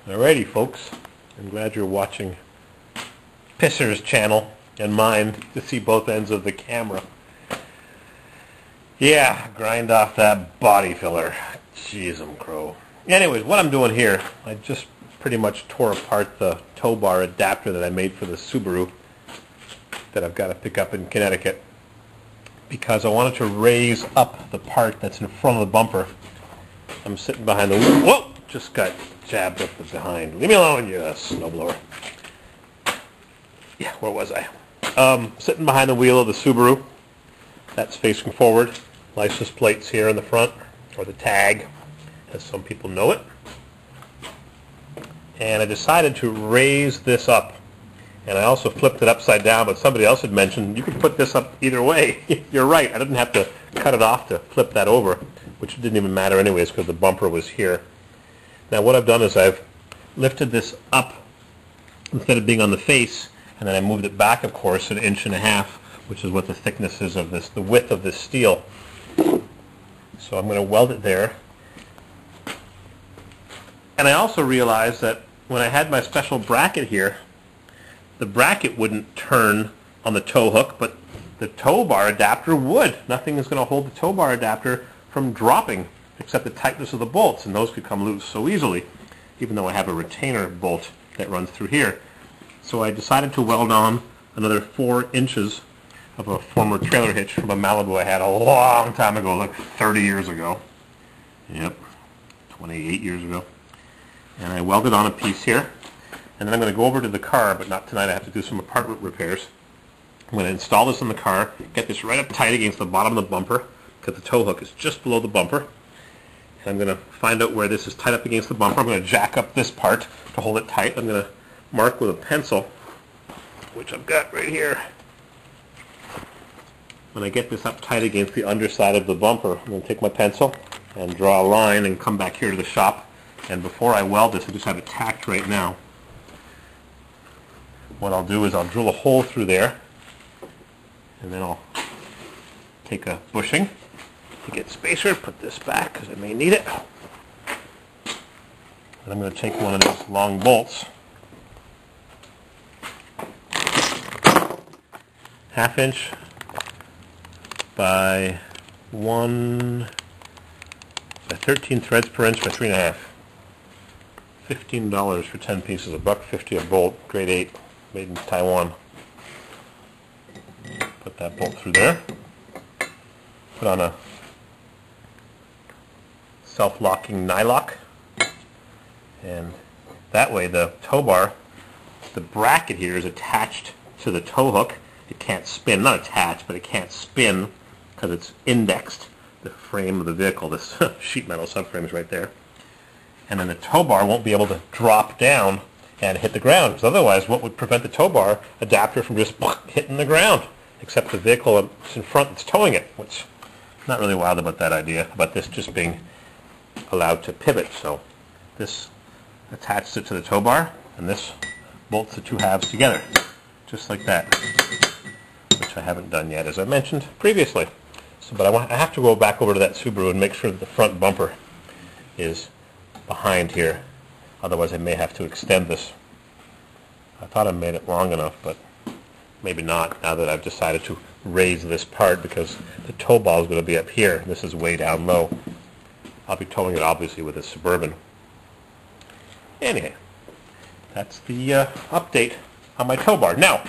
Alrighty, folks. I'm glad you're watching Pisser's channel and mine to see both ends of the camera. Yeah, grind off that body filler. Jeez, crow. Anyways, what I'm doing here, I just pretty much tore apart the tow bar adapter that I made for the Subaru that I've got to pick up in Connecticut because I wanted to raise up the part that's in front of the bumper. I'm sitting behind the wheel. Whoa! Just got jabbed up the behind. Leave me alone, you snowblower. Yeah, where was I? Sitting behind the wheel of the Subaru. That's facing forward. License plates here in the front, or the tag, as some people know it. And I decided to raise this up. And I also flipped it upside down, but somebody else had mentioned you could put this up either way. You're right. I didn't have to cut it off to flip that over, which didn't even matter anyways because the bumper was here. Now what I've done is I've lifted this up instead of being on the face, and then I moved it back, of course, 1.5 inches, which is what the thickness is of this, the width of this steel. So I'm going to weld it there. And I also realized that when I had my special bracket here, the bracket wouldn't turn on the tow hook, but the tow bar adapter would. Nothing is going to hold the tow bar adapter from dropping except the tightness of the bolts, and those could come loose so easily, even though I have a retainer bolt that runs through here. So I decided to weld on another 4 inches of a former trailer hitch from a Malibu I had a long time ago, like 30 years ago. Yep, 28 years ago. And I welded on a piece here. And then I'm going to go over to the car, but not tonight. I have to do some apartment repairs. I'm going to install this in the car, get this right up tight against the bottom of the bumper, because the tow hook is just below the bumper. And I'm going to find out where this is tight up against the bumper. I'm going to jack up this part to hold it tight. I'm going to mark with a pencil, which I've got right here. When I get this up tight against the underside of the bumper, I'm going to take my pencil and draw a line and come back here to the shop. And before I weld this, I just have it tacked right now. What I'll do is I'll drill a hole through there, and then I'll take a bushing to get spacer, put this back because I may need it. And I'm going to take one of these long bolts, 1/2 inch by 13 threads per inch by 3.5. $15 for 10 pieces, $1.50 a bolt, grade 8. Made in Taiwan. Put that bolt through there. Put on a self-locking nylock. And that way the tow bar, the bracket here is attached to the tow hook. It can't spin, not attached, but it can't spin because it's indexed. The frame of the vehicle, this sheet metal subframe is right there. And then the tow bar won't be able to drop down and hit the ground, because otherwise what would prevent the tow bar adapter from just hitting the ground, except the vehicle that's in front that's towing it, which I'm not really wild about that idea, about this just being allowed to pivot. So this attaches it to the tow bar, and this bolts the two halves together, just like that, which I haven't done yet, as I mentioned previously. So, but I have to go back over to that Subaru and make sure that the front bumper is behind here. Otherwise I may have to extend this. I thought I made it long enough, but maybe not now that I've decided to raise this part because the tow ball is going to be up here. This is way down low. I'll be towing it obviously with a Suburban. Anyway, that's the update on my tow bar. Now,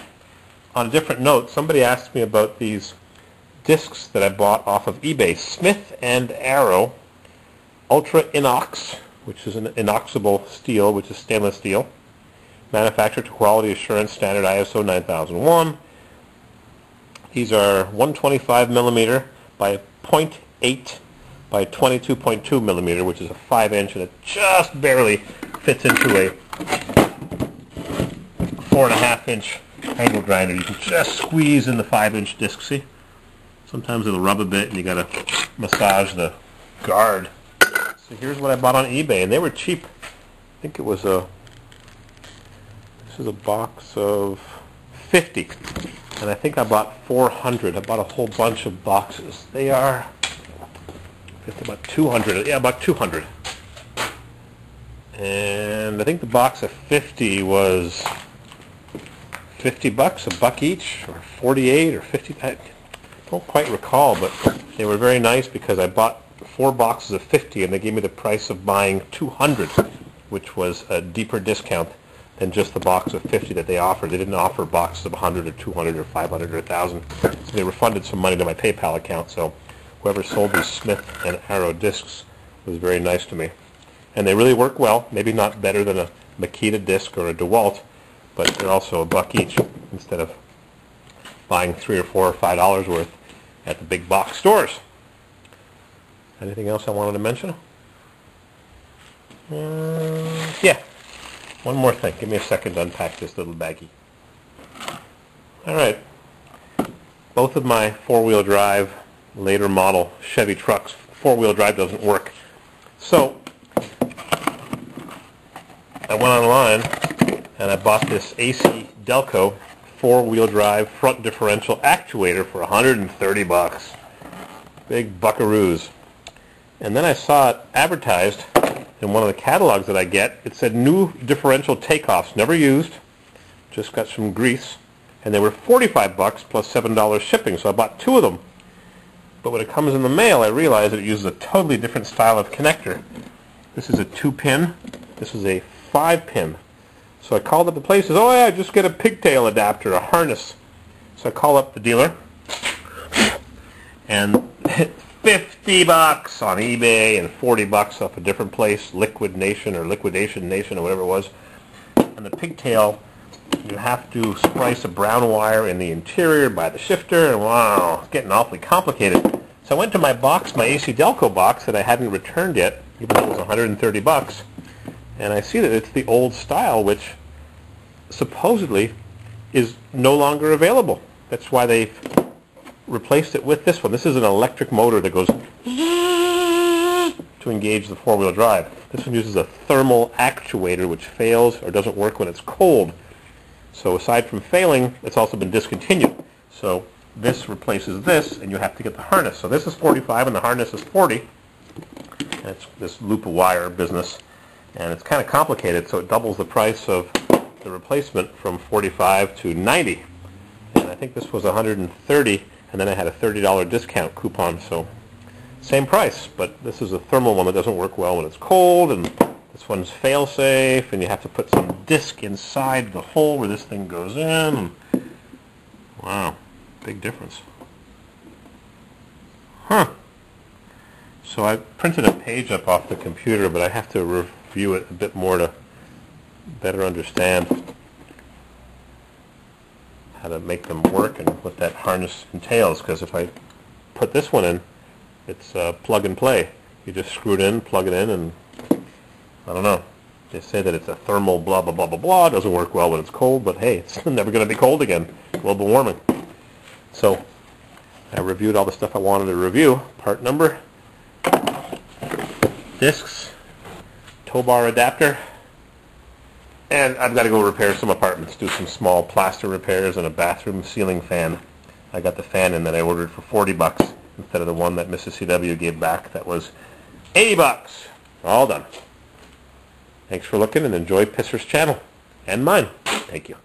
on a different note, somebody asked me about these discs that I bought off of eBay. Smith & Arrow Ultra Inox, which is an inoxable steel, which is stainless steel, manufactured to quality assurance standard ISO 9001. These are 125 millimeter by 0.8 by 22.2 millimeter, which is a 5 inch, and it just barely fits into a 4.5 inch angle grinder. You can just squeeze in the 5 inch disc, see? Sometimes it'll rub a bit and you gotta massage the guard. So here's what I bought on eBay, and they were cheap. I think it was this is a box of 50, and I think I bought 400. I bought a whole bunch of boxes. They are, it's about 200, yeah, about 200. And I think the box of 50 was $50, a buck each, or 48 or 50. I don't quite recall, but they were very nice because I bought 4 boxes of 50 and they gave me the price of buying 200, which was a deeper discount than just the box of 50 that they offered. They didn't offer boxes of 100 or 200 or 500 or 1,000. So they refunded some money to my PayPal account. So whoever sold these Smith and Arrow discs was very nice to me. And they really work well. Maybe not better than a Makita disc or a DeWalt, but they're also a buck each instead of buying $3 or $4 or $5 worth at the big box stores. Anything else I wanted to mention? Yeah. One more thing. Give me a second to unpack this little baggie. All right. Both of my four-wheel drive, later model Chevy trucks, four-wheel drive doesn't work. So I went online and I bought this AC Delco four-wheel drive front differential actuator for $130. Big buckaroos. And then I saw it advertised in one of the catalogs that I get. It said new differential takeoffs, never used, just got some grease, and they were $45 plus $7 shipping, so I bought 2 of them. But when it comes in the mail, I realized that it uses a totally different style of connector. This is a 2-pin, this is a 5-pin. So I called up the place, says, oh yeah, just get a pigtail adapter, a harness. So I call up the dealer, and $50 on eBay and $40 off a different place, Liquid Nation or Liquidation Nation or whatever it was. And the pigtail, you have to splice a brown wire in the interior by the shifter, and wow, it's getting awfully complicated. So I went to my box, my AC Delco box that I hadn't returned yet, even though it was $130, and I see that it's the old style, which supposedly is no longer available. That's why they've replaced it with this one. This is an electric motor that goes to engage the four-wheel drive. This one uses a thermal actuator which fails or doesn't work when it's cold. So aside from failing, it's also been discontinued. So this replaces this, and you have to get the harness. So this is $45 and the harness is $40. And it's this loop of wire business, and it's kind of complicated, so it doubles the price of the replacement from $45 to $90. And I think this was $130, and then I had a $30 discount coupon, so same price, but this is a thermal one that doesn't work well when it's cold, and this one's fail-safe, and you have to put some disc inside the hole where this thing goes in. And wow, big difference. Huh. So I printed a page up off the computer, but I have to review it a bit more to better understand how to make them work and what that harness entails, because if I put this one in, it's plug and play. You just screw it in, plug it in, and I don't know. They say that it's a thermal blah, blah, blah, blah, blah. It doesn't work well when it's cold, but hey, it's never going to be cold again. Global warming. So I reviewed all the stuff I wanted to review. Part number, discs, tow bar adapter, and I've got to go repair some apartments, do some small plaster repairs and a bathroom ceiling fan. I got the fan in that I ordered for $40 instead of the one that Mrs. CW gave back that was $80. All done. Thanks for looking, and enjoy Pisser's channel and mine. Thank you.